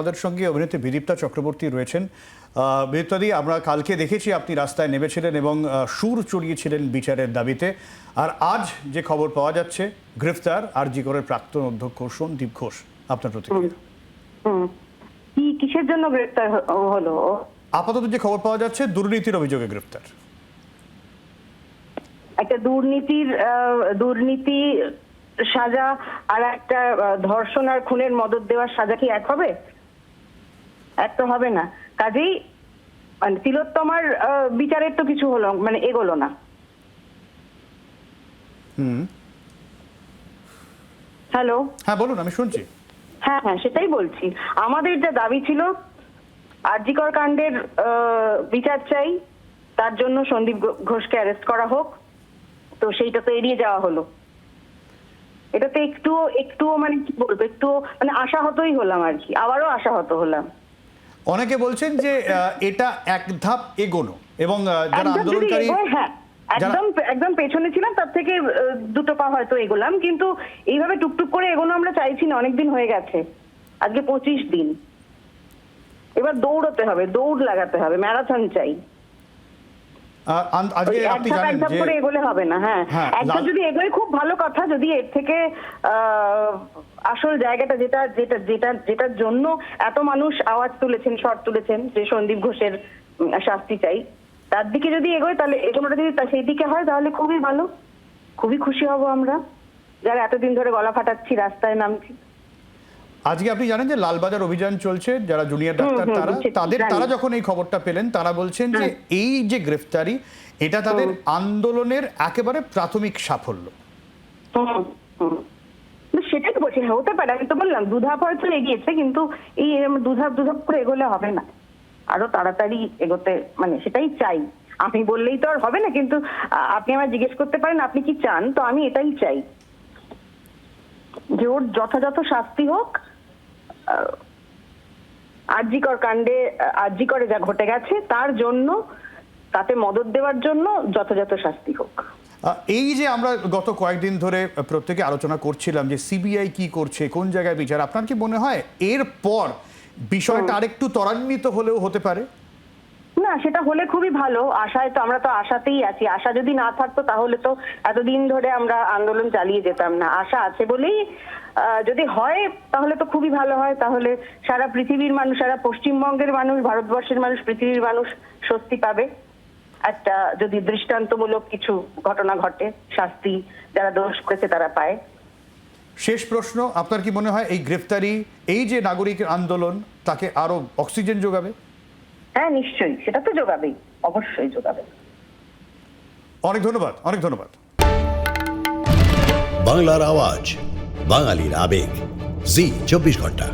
আমাদের সঙ্গে অভিনেত্রী বিদীপ্তা চক্রবর্তী রয়েছেন। বিদীপ্তাদি, আমরা কালকে দেখেছি আপনি রাস্তায় নেমেছিলেন এবং সুর চড়িয়েছিলেন বিচারের দাবিতে। আর আজ যে খবর পাওয়া যাচ্ছে, গ্রেফতার আরজি করের প্রাক্তন অধ্যক্ষ সন্দীপ ঘোষ, আপনার প্রতিক্রিয়া? কিসের জন্য গ্রেফতার হলো? আপাতত যে খবর পাওয়া যাচ্ছে, দুর্নীতির অভিযোগে গ্রেফতার। একটা দুর্নীতি সাজা আর একটা ধর্ষণ আর খুনের মদত দেওয়ার সাজা কি এক হবে? এক তো হবে না। কাজেই মানে তিলোত্তমার বিচারের তো কিছু হলো, মানে এগোলো না। হ্যালো, হ্যাঁ বলুন, আমি শুনছি। হ্যাঁ সেটাই বলছি। আমাদের যা দাবি ছিল, আরজি কর কাণ্ডের বিচার চাই, তার জন্য সন্দীপ ঘোষকে অ্যারেস্ট করা হোক, তো সেইটা তো এড়িয়ে যাওয়া হলো। এটাতে একটুও মানে কি বলবো, একটু মানে আশাহতই হলাম আর কি, আবারও আশাহত হলাম। অনেকে বলছেন যে এটা এক ধাপ এগোনো, এবং যারা আন্দোলনকারী, হ্যাঁ একদম পেছনে ছিলাম, তার থেকে দুটো পা হয়তো এগোলাম, কিন্তু এইভাবে টুকটুক করে এগোনো আমরা চাইছি না। অনেকদিন হয়ে গেছে, আজকে 25 দিন। এবার দৌড়তে হবে, দৌড় লাগাতে হবে, ম্যারাথন চাই। আজকে আপনি জানেন যে করে এগোলে হবে না। হ্যাঁ, একদম যদি এগোয় খুব ভালো কথা। যদি এর থেকে আসল জায়গাটা যেটার জন্য এত মানুষ আওয়াজ তুলেছেন, স্বর তুলেছেন, যে সন্দীপ ঘোষের শাস্তি চাই, তার দিকে যদি এগোয়, তাহলে এগোনোটা যদি সেই দিকে হয়, তাহলে খুবই ভালো, খুবই খুশি হব আমরা, যারা এতদিন ধরে গলা ফাটাচ্ছি, রাস্তায় নামছি। আজকে আপনি জানেন যে লালবাজার অভিযান চলছে, যারা জুনিয়র ডাক্তার তারা যখন এই খবরটা পেলেন, তারা বলছেন যে এই যে গ্রেফতারি, এটা তাদের আন্দোলনের একেবারে প্রাথমিক সাফল্য। সেটাই তো বলছি, হতে পারে। আমি তো বললাম দুধাপ হয়তো এগিয়েছে, কিন্তু এই দুধাপ করে এগোলে হবে না, আরো তাড়াতাড়ি এগোতে, মানে সেটাই চাই। আমি বললেই তো আর হবে না, কিন্তু আপনি আমার জিজ্ঞেস করতে পারেন আপনি কি চান, তো আমি এটাই চাই যে ওর যথাযথ শাস্তি হোক। আরজি কর কাণ্ডে, আরজি করে যা ঘটে গেছে তার জন্য, তাতে মদত দেওয়ার জন্য যথাযথ শাস্তি হোক। এই যে আমরা গত কয়েকদিন ধরে প্রত্যেকে আলোচনা করছিলাম যে সিবিআই কি করছে, কোন জায়গায় বিচার, আপনার কি মনে হয় এরপর বিষয়টা আরেকটু ত্বরান্বিত হলেও হতে পারে? না, সেটা হলে খুবই ভালো। আশায় তো, আমরা তো আশাতেই আছি। আশা যদি না থাকতো তাহলে তো এতদিন ধরে আমরা আন্দোলন চালিয়ে যেতাম না। আশা আছে বলেই যদি হয় তাহলে তো খুবই ভালো হয়। তাহলে সারা পৃথিবীর মানুষ, সারা পশ্চিমবঙ্গের মানুষ, ভারতবর্ষের মানুষ, পৃথিবীর মানুষ স্বস্তি পাবে। একটা যদি দৃষ্টান্তমূলক কিছু ঘটনা ঘটে, শাস্তি যারা দোষ করেছে তারা পায়। শেষ প্রশ্ন, আপনার কি মনে হয় এই গ্রেফতারি, এই যে নাগরিক আন্দোলন, তাকে আরো অক্সিজেন যোগাবে? হ্যাঁ নিশ্চয়ই, সেটা তো যোগাবেই, অবশ্যই যোগাবে। অনেক ধন্যবাদ, অনেক ধন্যবাদ। বাংলার আওয়াজ, বাঙালির আবেগ, জি 24 ঘন্টা।